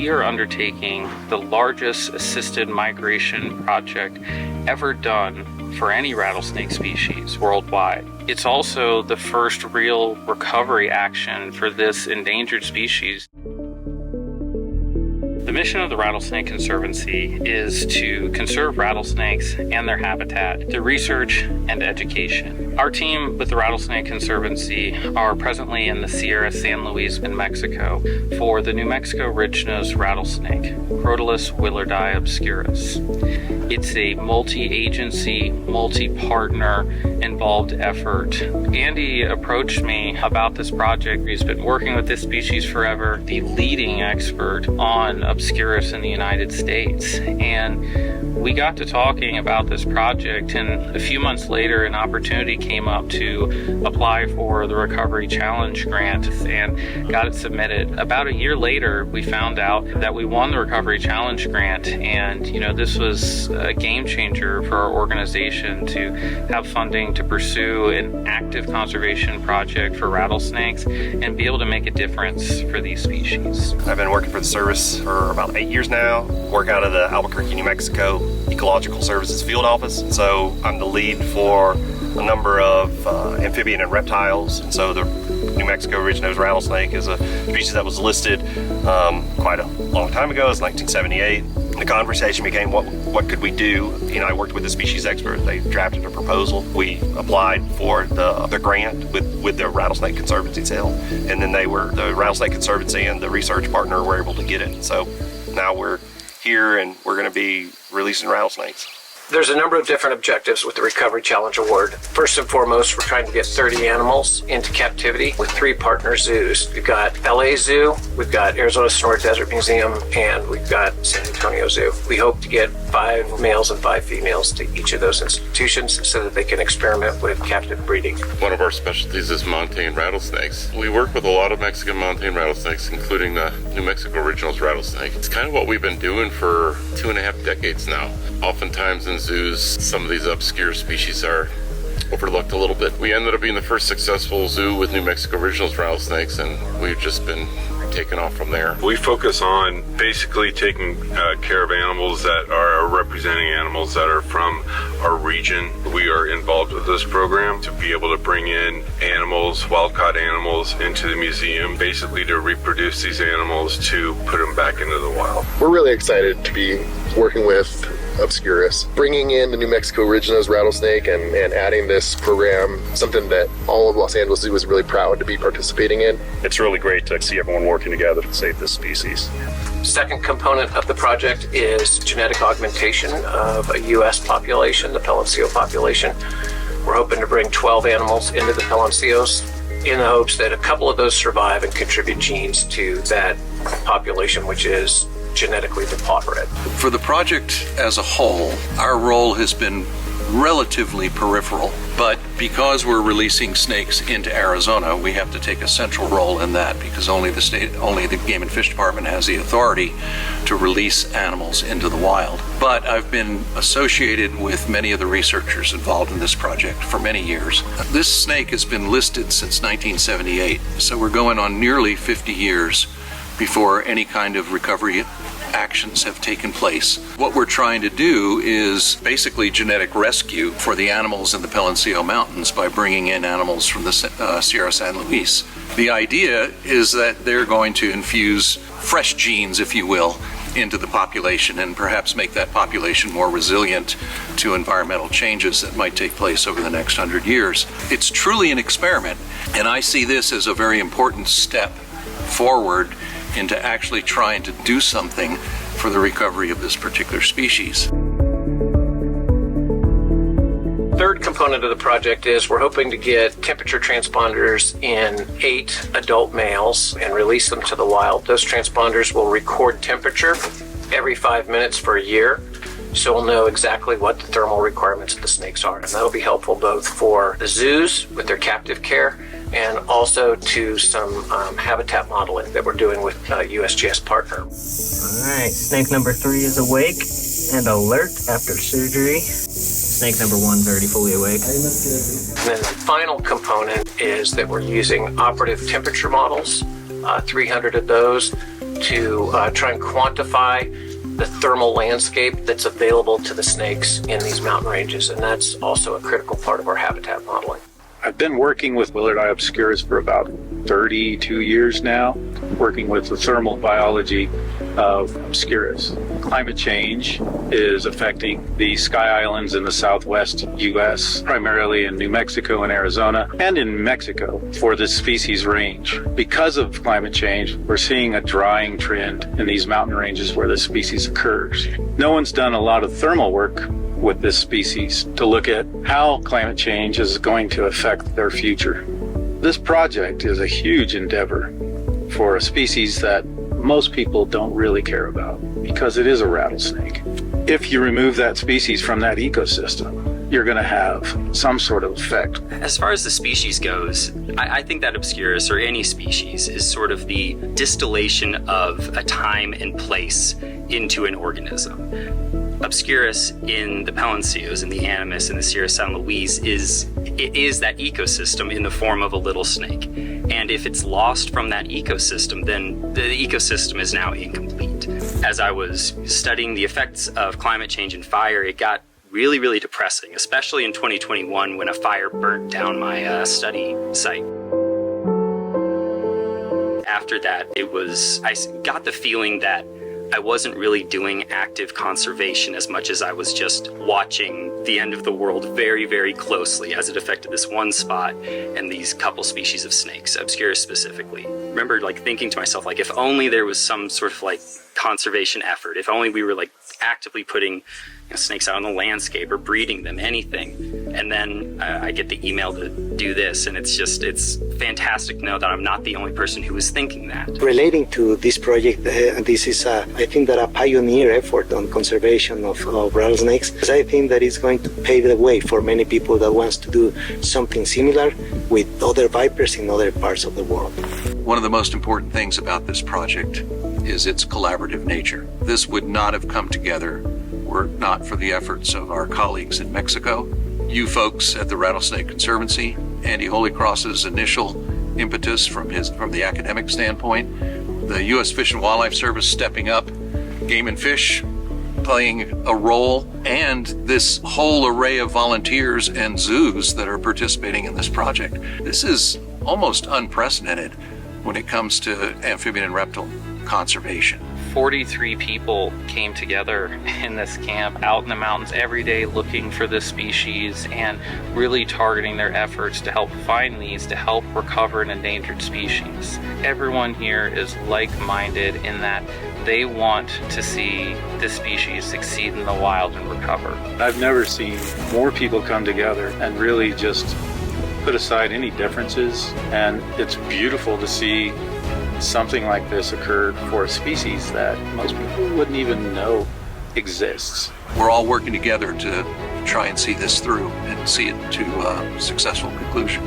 we are undertaking the largest assisted migration project ever done for any rattlesnake species worldwide. It's also the first real recovery action for this endangered species. The mission of the Rattlesnake Conservancy is to conserve rattlesnakes and their habitat through research and education. Our team with the Rattlesnake Conservancy are presently in the Sierra San Luis in Mexico for the New Mexico ridge-nosed rattlesnake, Crotalus willardi obscurus. It's a multi-agency, multi-partner involved effort. Andy approached me about this project. He's been working with this species forever, the leading expert on Obscurus in the United States. And we got to talking about this project, and a few months later an opportunity came up to apply for the Recovery Challenge grant and got it submitted. About a year later, we found out that we won the Recovery Challenge grant, and this was a game changer for our organization to have funding to pursue an active conservation project for rattlesnakes and be able to make a difference for these species. I've been working for the service for about 8 years now. Work out of the Albuquerque, New Mexico Ecological Services Field Office. So I'm the lead for a number of amphibian and reptiles. And so the New Mexico ridge-nosed rattlesnake is a species that was listed quite a long time ago. It's 1978. The conversation became, what could we do? I worked with the species expert. They drafted a proposal. We applied for the grant with the Rattlesnake Conservancy itself, and then the Rattlesnake Conservancy and the research partner were able to get it. So now we're here and we're going to be releasing rattlesnakes. There's a number of different objectives with the Recovery Challenge Award. First and foremost, we're trying to get 30 animals into captivity with 3 partner zoos. We've got LA Zoo, we've got Arizona-Sonora Desert Museum, and we've got San Antonio Zoo. We hope to get 5 males and 5 females to each of those institutions so that they can experiment with captive breeding. One of our specialties is montane rattlesnakes. We work with a lot of Mexican montane rattlesnakes, including the New Mexico originals rattlesnake. It's kind of what we've been doing for 2.5 decades now. Oftentimes in zoos, some of these obscure species are overlooked a little bit. We ended up being the first successful zoo with New Mexico originals rattlesnakes, and we've just been taken off from there. We focus on basically taking care of animals that are representing animals that are from our region. We are involved with this program to be able to bring in animals, wild-caught animals, into the museum, basically to reproduce these animals to put them back into the wild. We're really excited to be working with Obscurus, bringing in the New Mexico ridge-nosed rattlesnake and adding this program, something that all of Los Angeles Zoo is really proud to be participating in. It's really great to see everyone working together to save this species. Second component of the project is genetic augmentation of a U.S. population, the Palencia population. We're hoping to bring 12 animals into the Palencios in the hopes that a couple of those survive and contribute genes to that population, which is genetically depauperate. For the project as a whole, our role has been relatively peripheral, but because we're releasing snakes into Arizona, we have to take a central role in that because only the Game and Fish Department has the authority to release animals into the wild. But I've been associated with many of the researchers involved in this project for many years. This snake has been listed since 1978, so we're going on nearly 50 years before any kind of recovery actions have taken place. What we're trying to do is basically genetic rescue for the animals in the Palencia Mountains by bringing in animals from the Sierra San Luis. The idea is that they're going to infuse fresh genes, if you will, into the population and perhaps make that population more resilient to environmental changes that might take place over the next 100 years. It's truly an experiment, and I see this as a very important step forward into actually trying to do something for the recovery of this particular species. Third component of the project is we're hoping to get temperature transponders in 8 adult males and release them to the wild. Those transponders will record temperature every 5 minutes for a year, so we'll know exactly what the thermal requirements of the snakes are. And that'll be helpful both for the zoos with their captive care and also to some habitat modeling that we're doing with USGS partner. All right, snake number 3 is awake and alert after surgery. Snake number 1's already fully awake. And then the final component is that we're using operative temperature models, 300 of those, to try and quantify the thermal landscape that's available to the snakes in these mountain ranges, and that's also a critical part of our habitat modeling. I've been working with willardi obscurus for about 32 years now, working with the thermal biology of Obscurus. Climate change is affecting the Sky Islands in the southwest U.S., primarily in New Mexico and Arizona, and in Mexico for this species range. Because of climate change, we're seeing a drying trend in these mountain ranges where this species occurs. No one's done a lot of thermal work with this species to look at how climate change is going to affect their future. This project is a huge endeavor for a species that most people don't really care about because it is a rattlesnake. If you remove that species from that ecosystem, you're going to have some sort of effect. As far as the species goes, I think that Obscurus, or any species, is sort of the distillation of a time and place into an organism. Obscurus in the Palencios, in the Animus, in the Sierra San Luis is that ecosystem in the form of a little snake. And if it's lost from that ecosystem, then the ecosystem is now incomplete. As I was studying the effects of climate change and fire, it got really, really depressing, especially in 2021 when a fire burnt down my study site. After that, I got the feeling that I wasn't really doing active conservation as much as I was just watching the end of the world very, very closely as it affected this one spot and these couple species of snakes, Obscurus specifically. I remember thinking to myself, if only there was some sort of conservation effort, if only we were actively putting snakes out on the landscape or breeding them, anything. And then I get the email to do this, and it's fantastic to know that I'm not the only person who was thinking that. Relating to this project, this is, I think, that a pioneer effort on conservation of rattlesnakes. Because I think that it's going to pave the way for many people that wants to do something similar with other vipers in other parts of the world. One of the most important things about this project is its collaborative nature. This would not have come together were it not for the efforts of our colleagues in Mexico, you folks at the Rattlesnake Conservancy, Andy Holycross's initial impetus from the academic standpoint, the U.S. Fish and Wildlife Service stepping up, Game and Fish playing a role, and this whole array of volunteers and zoos that are participating in this project. This is almost unprecedented when it comes to amphibian and reptile conservation. 43 people came together in this camp out in the mountains every day looking for this species and really targeting their efforts to help find these, to help recover an endangered species. Everyone here is like-minded in that they want to see this species succeed in the wild and recover. I've never seen more people come together and really just put aside any differences, and it's beautiful to see something like this occurred for a species that most people wouldn't even know exists. We're all working together to try and see this through and see it to a successful conclusion.